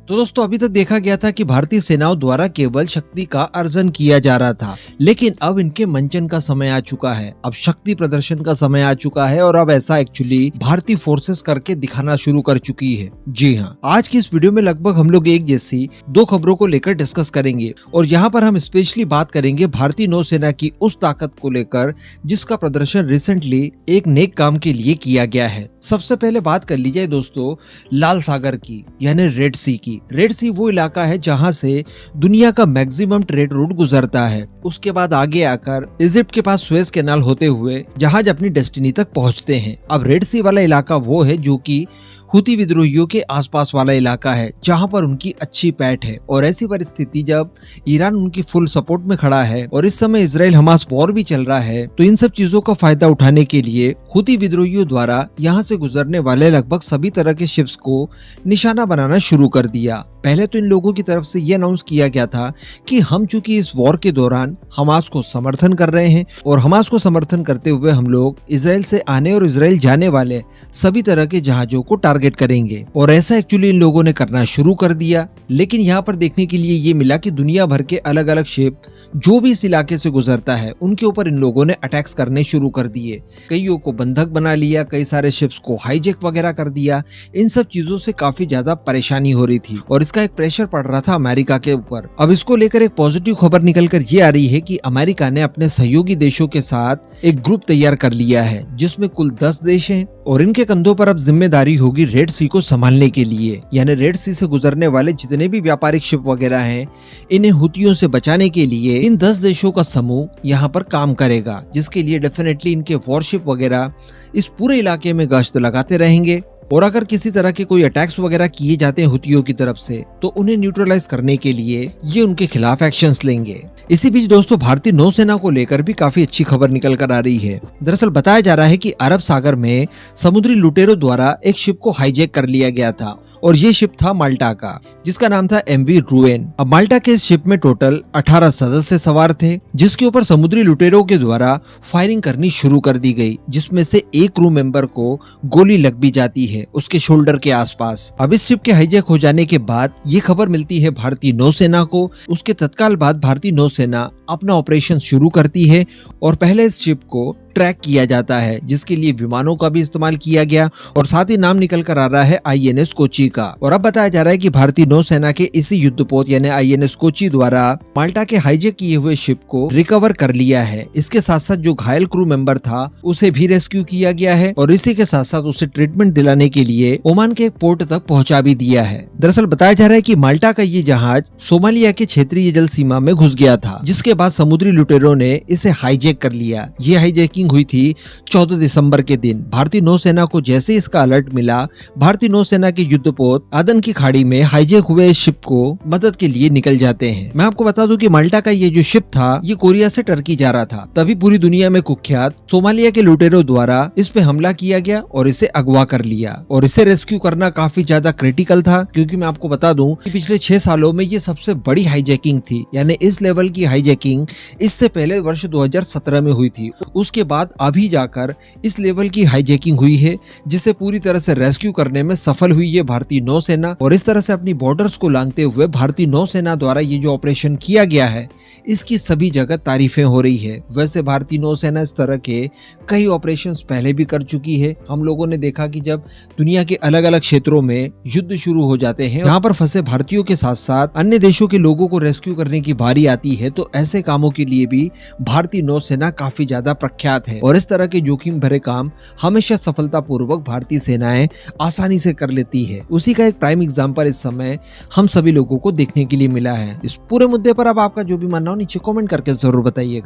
तो दोस्तों अभी तक देखा गया था कि भारतीय सेनाओं द्वारा केवल शक्ति का अर्जन किया जा रहा था, लेकिन अब इनके मंचन का समय आ चुका है। अब शक्ति प्रदर्शन का समय आ चुका है और अब ऐसा एक्चुअली भारतीय फोर्सेस करके दिखाना शुरू कर चुकी है। जी हाँ, आज की इस वीडियो में लगभग हम लोग एक जैसी दो खबरों को लेकर डिस्कस करेंगे और यहाँ पर हम स्पेशली बात करेंगे भारतीय नौसेना की उस ताकत को लेकर जिसका प्रदर्शन रिसेंटली एक नेक काम के लिए किया गया है। सबसे पहले बात कर ली जाए दोस्तों लाल सागर की, यानी रेड सी की। रेड सी वो इलाका है जहां से दुनिया का मैक्सिमम ट्रेड रूट गुजरता है। उसके बाद आगे आकर इजिप्ट के पास सुएज कैनाल होते हुए जहाज अपनी डेस्टिनी तक पहुंचते हैं। अब रेड सी वाला इलाका वो है जो कि हुती विद्रोहियों के आसपास वाला इलाका है जहां पर उनकी अच्छी पैठ है। और ऐसी परिस्थिति जब ईरान उनकी फुल सपोर्ट में खड़ा है और इस समय इजराइल हमास वॉर भी चल रहा है, तो इन सब चीजों का फायदा उठाने के लिए हुती विद्रोहियों द्वारा यहां से गुजरने वाले लगभग सभी तरह के शिप्स को निशाना बनाना शुरू कर दिया। पहले तो इन लोगों की तरफ से ये अनाउंस किया गया था कि हम चूंकि इस वॉर के दौरान हमास को समर्थन कर रहे हैं और हमास को समर्थन करते हुए हम लोग इजराइल से आने और इजराइल जाने वाले सभी तरह के जहाजों को टारगेट करेंगे। और ऐसा एक्चुअली इन लोगों ने करना शुरू कर दिया। लेकिन यहाँ पर देखने के लिए ये मिला कि दुनिया भर के अलग अलग शिप जो भी इस इलाके से गुजरता है उनके ऊपर इन लोगों ने अटैक्स करने शुरू कर दिए। कईयों को बंधक बना लिया, कई सारे शिप्स को हाईजैक वगैरह कर दिया। इन सब चीजों से काफी ज्यादा परेशानी हो रही थी और इसका एक प्रेशर पड़ रहा था अमेरिका के ऊपर। अब इसको लेकर एक पॉजिटिव खबर निकल कर ये आ रही है कि अमेरिका ने अपने सहयोगी देशों के साथ एक ग्रुप तैयार कर लिया है जिसमें कुल 10 देश हैं और इनके कंधों पर अब जिम्मेदारी होगी रेड सी को संभालने के लिए। यानी रेड सी से गुजरने वाले जितने भी व्यापारिक शिप वगैरह हैं, इन्हें हुतियों से बचाने के लिए इन 10 देशों का समूह यहाँ पर काम करेगा, जिसके लिए डेफिनेटली इनके वॉरशिप वगैरह इस पूरे इलाके में गश्त लगाते रहेंगे। और अगर किसी तरह के कोई अटैक्स वगैरह किए जाते हैं हुतियों की तरफ से, तो उन्हें न्यूट्रलाइज करने के लिए ये उनके खिलाफ एक्शंस लेंगे। इसी बीच दोस्तों भारतीय नौसेना को लेकर भी काफी अच्छी खबर निकल कर आ रही है। दरअसल बताया जा रहा है कि अरब सागर में समुद्री लुटेरों द्वारा एक शिप को हाईजैक कर लिया गया था और ये शिप था माल्टा का, जिसका नाम था MV रूएन। अब माल्टा के इस शिप में टोटल 18 सदस्य सवार थे, जिसके ऊपर समुद्री लुटेरों के द्वारा फायरिंग करनी शुरू कर दी गई, जिसमें से एक क्रू मेंबर को गोली लग भी जाती है उसके शोल्डर के आसपास। अब इस शिप के हाईजैक हो जाने के बाद ये खबर मिलती है भारतीय नौसेना को। उसके तत्काल बाद भारतीय नौसेना अपना ऑपरेशन शुरू करती है और पहले इस शिप को ट्रैक किया जाता है, जिसके लिए विमानों का भी इस्तेमाल किया गया और साथ ही नाम निकल कर आ रहा है INS कोची का। और अब बताया जा रहा है कि भारतीय नौसेना के इसी युद्धपोत यानी INS कोची द्वारा माल्टा के हाईजैक किए हुए शिप को रिकवर कर लिया है। इसके साथ साथ जो घायल क्रू मेंबर था उसे भी रेस्क्यू किया गया है और इसी के साथ साथ उसे ट्रीटमेंट दिलाने के लिए ओमान के एक पोर्ट तक पहुंचा भी दिया है। दरअसल बताया जा रहा है कि माल्टा का ये जहाज सोमालिया के क्षेत्रीय जल सीमा में घुस गया था, जिसके बाद समुद्री लुटेरों ने इसे हाईजैक कर लिया। ये हाईजैकिंग हुई थी 14 दिसंबर के दिन। भारतीय नौसेना को जैसे इसका अलर्ट मिला, भारतीय नौसेना के युद्धपोत अदन की खाड़ी में हाईजैक हुए शिप को मदद के लिए निकल जाते हैं। मैं आपको बता दूं कि माल्टा का ये जो शिप था ये कोरिया से टर्की जा रहा था। तभी पूरी दुनिया में कुख्यात सोमालिया के लुटेरों द्वारा इस पे हमला किया गया और इसे अगवा कर लिया। और इसे रेस्क्यू करना काफी ज्यादा क्रिटिकल था, क्योंकि मैं आपको बता दूं कि पिछले 6 सालों में ये सबसे बड़ी हाईजैकिंग थी। यानी इस लेवल की हाईजैकिंग इससे पहले वर्ष 2017 में हुई थी। उसके बाद अभी जाकर इस लेवल की हाईजैकिंग हुई है, जिसे पूरी तरह से रेस्क्यू करने में सफल हुई है भारतीय नौसेना। और इस तरह से अपनी बॉर्डर्स को लांघते हुए भारतीय नौसेना द्वारा ये जो ऑपरेशन किया गया है इसकी सभी जगह तारीफें हो रही है। वैसे भारतीय नौसेना इस तरह के कई ऑपरेशंस पहले भी कर चुकी है। हम लोगों ने देखा कि जब दुनिया के अलग अलग क्षेत्रों में युद्ध शुरू हो जाते हैं, यहाँ पर फंसे भारतीयों के साथ साथ अन्य देशों के लोगों को रेस्क्यू करने की बारी आती है, तो ऐसे कामों के लिए भी भारतीय नौसेना काफी ज्यादा प्रख्यात है। और इस तरह के जोखिम भरे काम हमेशा सफलतापूर्वक भारतीय सेनाएं आसानी से कर लेती है। उसी का एक प्राइम एग्जाम्पल इस समय हम सभी लोगों को देखने के लिए मिला है। इस पूरे मुद्दे पर अब आपका जो भी मानना हो नीचे कमेंट करके जरूर बताइएगा।